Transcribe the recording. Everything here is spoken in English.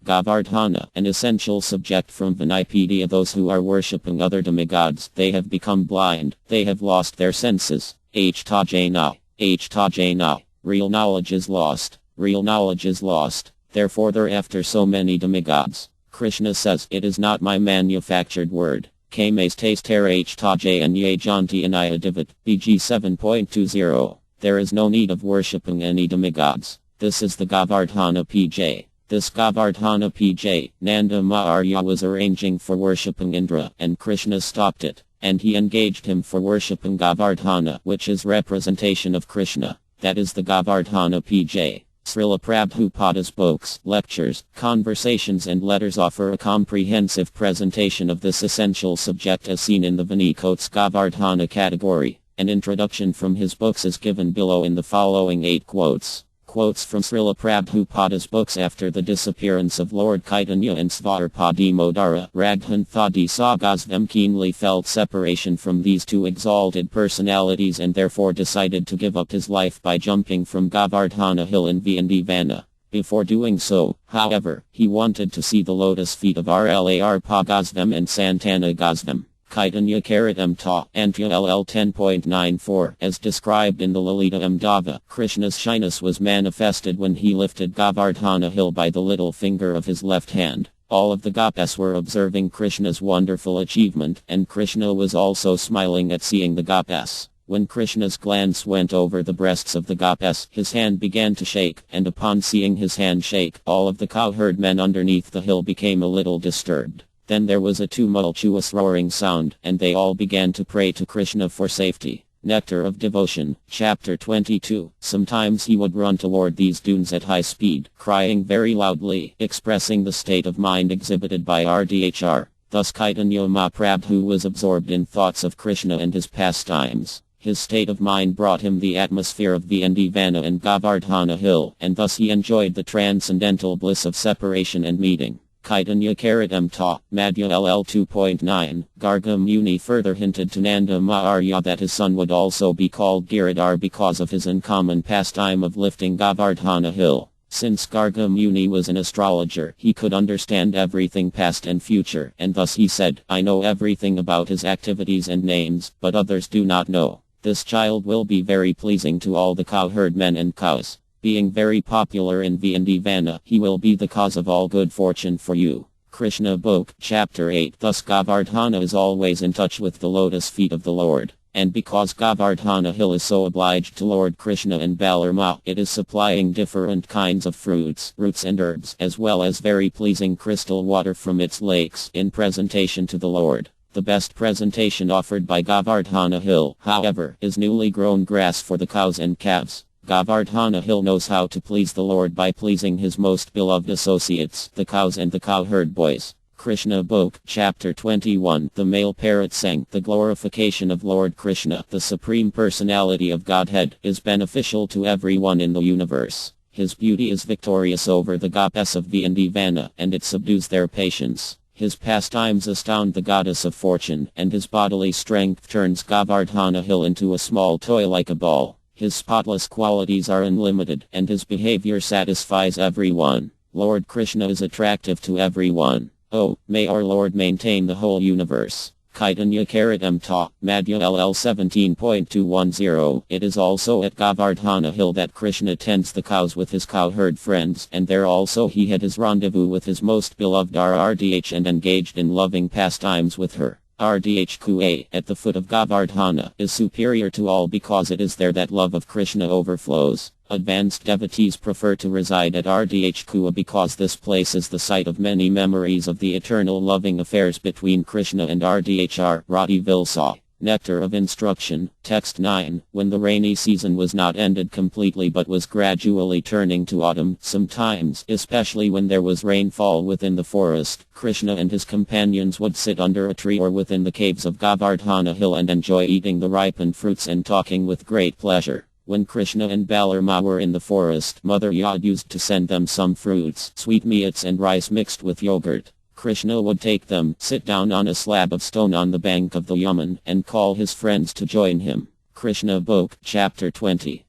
Govardhana, an essential subject from Vinipedia. Those who are worshipping other demigods, they have become blind, they have lost their senses. H-ta-jana. Real knowledge is lost. Real knowledge is lost. Therefore they're after so many demigods. Krishna says, it is not my manufactured word. Kames taster h-ta-j and ye janti anaya divat. BG 7.20. There is no need of worshipping any demigods. This is the Govardhana PJ. This Govardhana PJ, Nanda Maharya was arranging for worshipping Indra, and Krishna stopped it, and he engaged him for worshipping Govardhana, which is representation of Krishna. That is the Govardhana PJ. Srila Prabhupada's books, lectures, conversations and letters offer a comprehensive presentation of this essential subject as seen in the Vinicote's Govardhana category. An introduction from his books is given below in the following 8 quotes. Quotes from Srila Prabhupada's books. After the disappearance of Lord Chaitanya and Svarpadimodara, Raghunthadi Sagosvam keenly felt separation from these two exalted personalities and therefore decided to give up his life by jumping from Govardhana hill in Vindivana. Before doing so, however, he wanted to see the lotus feet of Rlar Pagosvam and Santana Gosvam. Chaitanya Karatam Ta, Antya LL 10.94. As described in the Lalita Amdava, Krishna's shyness was manifested when he lifted Govardhana hill by the little finger of his left hand. All of the gopis were observing Krishna's wonderful achievement, and Krishna was also smiling at seeing the gopis. When Krishna's glance went over the breasts of the gopis, his hand began to shake, and upon seeing his hand shake, all of the cowherd men underneath the hill became a little disturbed. Then there was a tumultuous roaring sound, and they all began to pray to Krishna for safety. Nectar of Devotion, Chapter 22. Sometimes he would run toward these dunes at high speed, crying very loudly, expressing the state of mind exhibited by RDHR. Thus Chaitanya Mahaprabhu was absorbed in thoughts of Krishna and his pastimes. His state of mind brought him the atmosphere of Vindivana and Govardhana hill, and thus he enjoyed the transcendental bliss of separation and meeting. Chaitanya Karatam Ta, Madhya LL 2.9. Garga Muni further hinted to Nanda Maharya that his son would also be called Giridhar because of his uncommon pastime of lifting Govardhana hill. Since Garga Muni was an astrologer, he could understand everything past and future, and thus he said, I know everything about his activities and names, but others do not know. This child will be very pleasing to all the cowherd men and cows. Being very popular in Vindivana, he will be the cause of all good fortune for you. Krishna Book, Chapter 8. Thus Govardhana is always in touch with the lotus feet of the Lord. And because Govardhana hill is so obliged to Lord Krishna and Balarama, it is supplying different kinds of fruits, roots and herbs, as well as very pleasing crystal water from its lakes, in presentation to the Lord. The best presentation offered by Govardhana hill, however, is newly grown grass for the cows and calves. Govardhana hill knows how to please the Lord by pleasing his most beloved associates, the cows and the cowherd boys. Krishna Book, Chapter 21. The male parrot sang, the glorification of Lord Krishna, the Supreme Personality of Godhead, is beneficial to everyone in the universe. His beauty is victorious over the gopis of Vindivana, and it subdues their patience. His pastimes astound the goddess of fortune, and his bodily strength turns Govardhana hill into a small toy like a ball. His spotless qualities are unlimited, and his behavior satisfies everyone. Lord Krishna is attractive to everyone. Oh, may our Lord maintain the whole universe. Chaitanya Karatam Ta, Madhya LL 17.210. It is also at Govardhana hill that Krishna tends the cows with his cowherd friends, and there also he had his rendezvous with his most beloved RRDH and engaged in loving pastimes with her. RDHQA, at the foot of Govardhana, is superior to all because it is there that love of Krishna overflows. Advanced devotees prefer to reside at RDHQA because this place is the site of many memories of the eternal loving affairs between Krishna and RDHR. Rati Vilsa. Nectar of Instruction, Text 9. When the rainy season was not ended completely but was gradually turning to autumn, sometimes, especially when there was rainfall within the forest, Krishna and his companions would sit under a tree or within the caves of Govardhana hill and enjoy eating the ripened fruits and talking with great pleasure. When Krishna and Balarama were in the forest, Mother Yad used to send them some fruits, sweetmeats and rice mixed with yogurt. Krishna would take them, sit down on a slab of stone on the bank of the Yaman, and call his friends to join him. Krishna Book, Chapter 20.